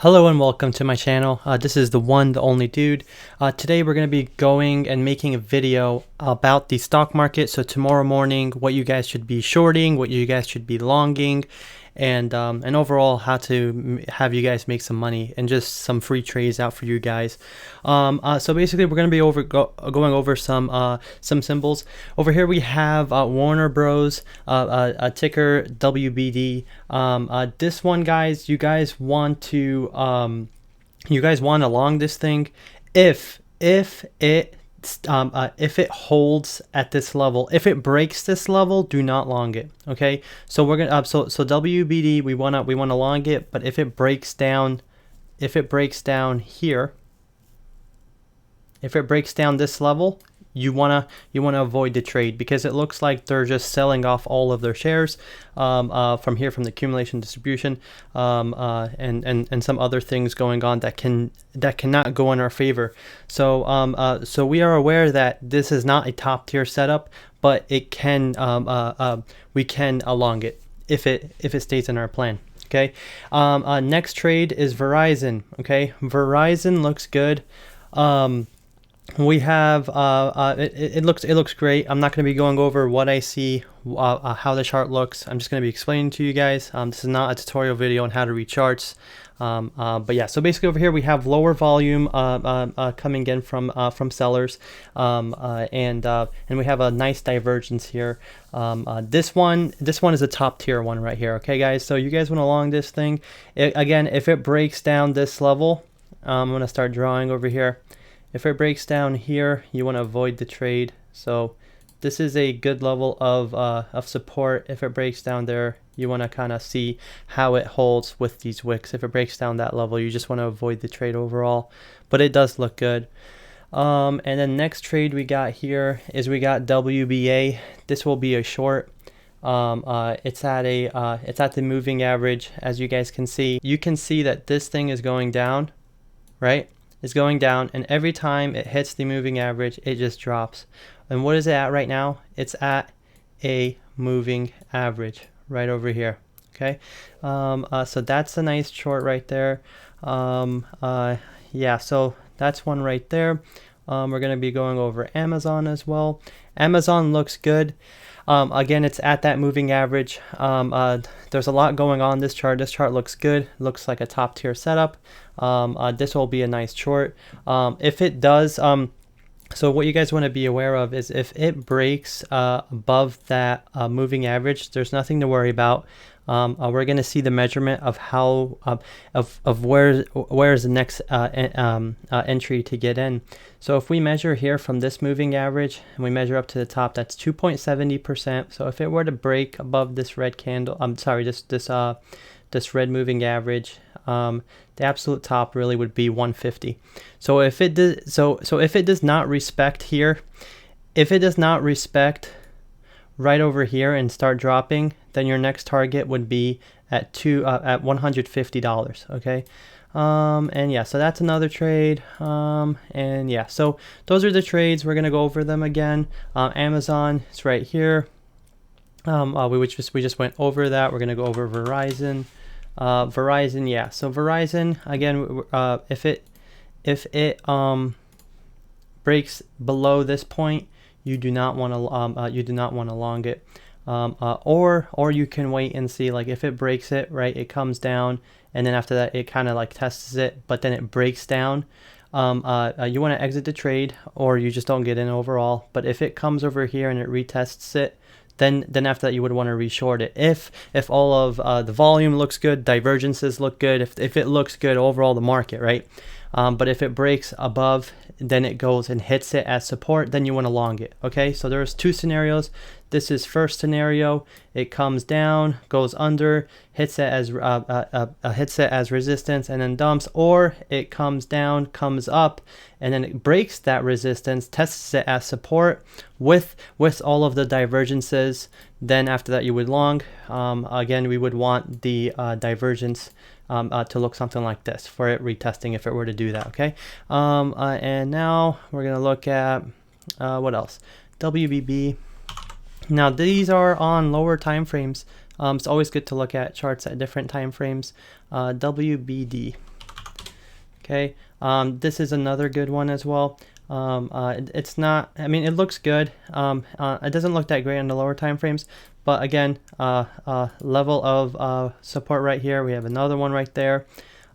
Hello and welcome to my channel. This is the one, the only dude. Today we're going to be going and making a video about the stock market. So tomorrow morning, what you guys should be shorting, what you guys should be longing, and overall how to have you guys make some money and just some free trades out for you guys. So basically we're going to be going over some symbols. Over here we have Warner Bros, a ticker WBD. This one, guys, you guys want to long this thing if it holds at this level. If it breaks this level, do not long it. Okay, so we're gonna so WBD, we wanna long it, but if it breaks down here, if it breaks down this level, you wanna avoid the trade, because it looks like they're just selling off all of their shares from here, from the accumulation distribution, and some other things going on that cannot go in our favor. So so we are aware that this is not a top tier setup, but it can we can long it if it stays in our plan. Okay, next trade is Verizon. Okay, Verizon looks good. We have it looks great. I'm not going to be going over what I see, how the chart looks. I'm just going to be explaining to you guys. This is not a tutorial video on how to read charts. But yeah, so basically over here we have lower volume coming in from sellers, and we have a nice divergence here. This one is a top tier one right here. Okay, guys, so you guys want to long this thing. Again, if it breaks down this level, I'm going to start drawing over here. If it breaks down here, you want to avoid the trade. So this is a good level of support. If it breaks down there, you want to kind of see how it holds with these wicks. If it breaks down that level, you just want to avoid the trade overall, but it does look good. And then next trade we got here is we got WBA. This will be a short. It's at the moving average. As you guys can see, you can see that this thing is going down, right? Is going down, and every time it hits the moving average, it just drops. And what is it at right now? It's at a moving average right over here. Okay, so that's a nice short right there. Yeah, so that's one right there. We're going to be going over Amazon as well. Amazon looks good. Again, it's at that moving average. There's a lot going on this chart. This chart looks good. Looks like a top tier setup. This will be a nice short. If it does, so what you guys want to be aware of is if it breaks above that moving average, there's nothing to worry about. We're going to see the measurement of how of where is the next entry to get in. So if we measure here from this moving average and we measure up to the top, that's 2.70%. So if it were to break above this red candle, I'm sorry, this red moving average, the absolute top really would be 150. So if it does, so if it does not respect here, if it does not respect right over here and start dropping, then your next target would be at $150. Okay, and yeah, so that's another trade. And yeah, so those are the trades. We're gonna go over them again. Amazon is right here. We just went over that. We're gonna go over Verizon. Verizon, yeah. So Verizon again, if it breaks below this point, you do not want to long it, or you can wait and see, like if it breaks it, right, it comes down, and then after that it kind of like tests it, but then it breaks down. You want to exit the trade, or you just don't get in overall. But if it comes over here and it retests it, then after that you would want to reshort it. If all of the volume looks good, divergences look good, if it looks good overall, the market, right? But if it breaks above, then it goes and hits it as support, then you want to long it. Okay, so there's two scenarios. This is first scenario. It comes down, goes under, hits it as resistance, and then dumps. Or it comes down, comes up, and then it breaks that resistance, tests it as support with all of the divergences. Then after that you would long. Again, we would want the divergence to look something like this for it retesting, if it were to do that. Okay, and now we're gonna look at what else? WBB. Now these are on lower time frames. It's always good to look at charts at different time frames. WBD. Okay, this is another good one as well. It's not, I mean, it looks good. It doesn't look that great on the lower time frames, but again, level of support right here. We have another one right there.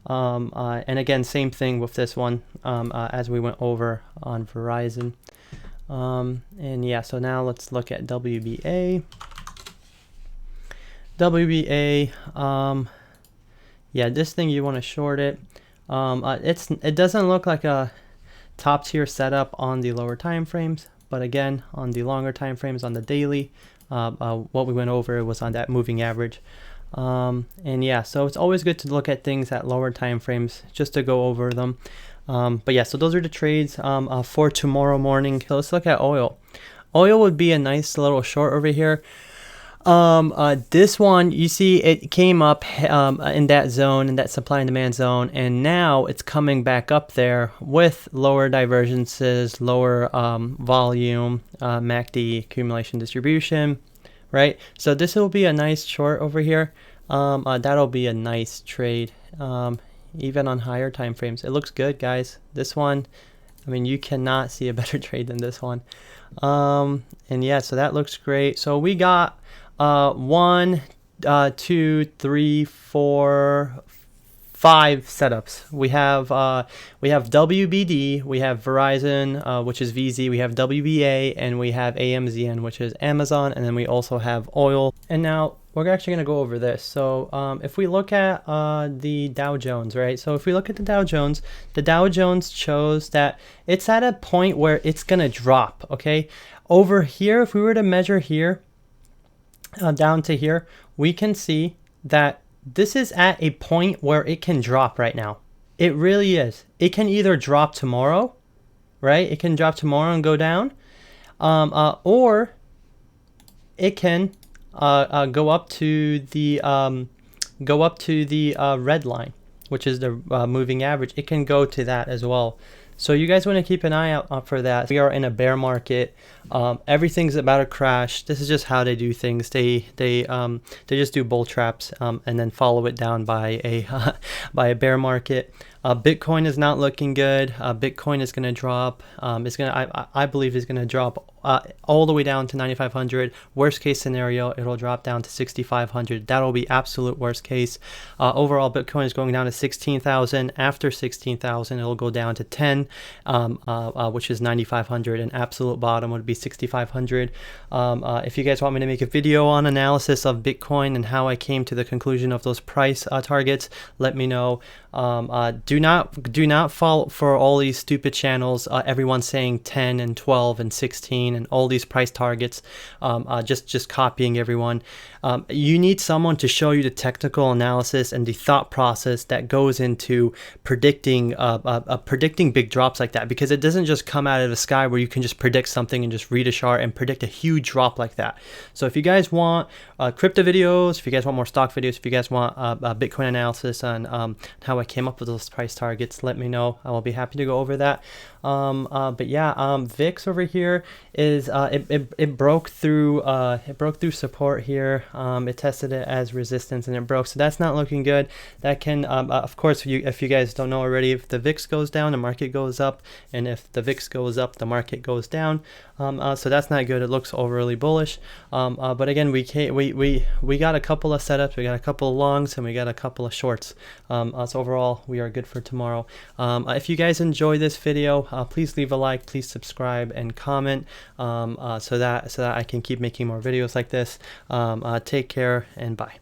And again, same thing with this one, as we went over on Verizon. And yeah, so now let's look at WBA. WBA, yeah, this thing you want to short it. It doesn't look like a top tier setup on the lower time frames, but again, on the longer time frames, on the daily, what we went over was on that moving average. And yeah, so it's always good to look at things at lower time frames just to go over them. But yeah, so those are the trades for tomorrow morning. Let's look at oil. Oil would be a nice little short over here. This one, you see it came up in that zone, in that supply and demand zone, and now it's coming back up there with lower divergences, lower volume, MACD accumulation distribution, right? So this will be a nice short over here. That'll be a nice trade, even on higher time frames. It looks good, guys. This one, I mean, you cannot see a better trade than this one. And yeah, so that looks great. So we got 1, 2, 3, 4, 5 setups. We have WBD, we have Verizon, which is VZ, we have WBA, and we have AMZN, which is Amazon, and then we also have oil. And now we're actually going to go over this. So if we look at the Dow Jones, right? So if we look at the Dow Jones shows that it's at a point where it's going to drop, okay? Over here, if we were to measure here, down to here, we can see that this is at a point where it can drop right now. It really is. It can either drop tomorrow, right? It can drop tomorrow and go down, or it can go up to the red line, which is the moving average. It can go to that as well. So you guys want to keep an eye out for that. We are in a bear market. Everything's about to crash. This is just how they do things. They just do bull traps and then follow it down by a bear market. Bitcoin is not looking good. Bitcoin is going to drop. I believe it's going to drop all the way down to 9,500. Worst case scenario, it'll drop down to 6,500. That'll be absolute worst case. Overall, Bitcoin is going down to 16,000. After 16,000, it'll go down to 10, which is 9,500. And absolute bottom would be 6,500. If you guys want me to make a video on analysis of Bitcoin and how I came to the conclusion of those price targets, let me know. Do not fall for all these stupid channels. Everyone's saying 10 and 12 and 16 and all these price targets, just copying everyone. You need someone to show you the technical analysis and the thought process that goes into predicting big drops like that, because it doesn't just come out of the sky where you can just predict something and just read a chart and predict a huge drop like that. So if you guys want crypto videos, if you guys want more stock videos, if you guys want Bitcoin analysis on how I came up with those price targets, let me know. I will be happy to go over that. But yeah, VIX over here is it broke through support here. It tested it as resistance and it broke, so that's not looking good. That can of course, if you guys don't know already, if the VIX goes down, the market goes up, and if the VIX goes up, the market goes down. So that's not good. It looks overly bullish. But again, we got a couple of setups, we got a couple of longs, and we got a couple of shorts. So overall, we are good for tomorrow. If you guys enjoy this video, please leave a like, please subscribe and comment, so that I can keep making more videos like this. Take care and bye.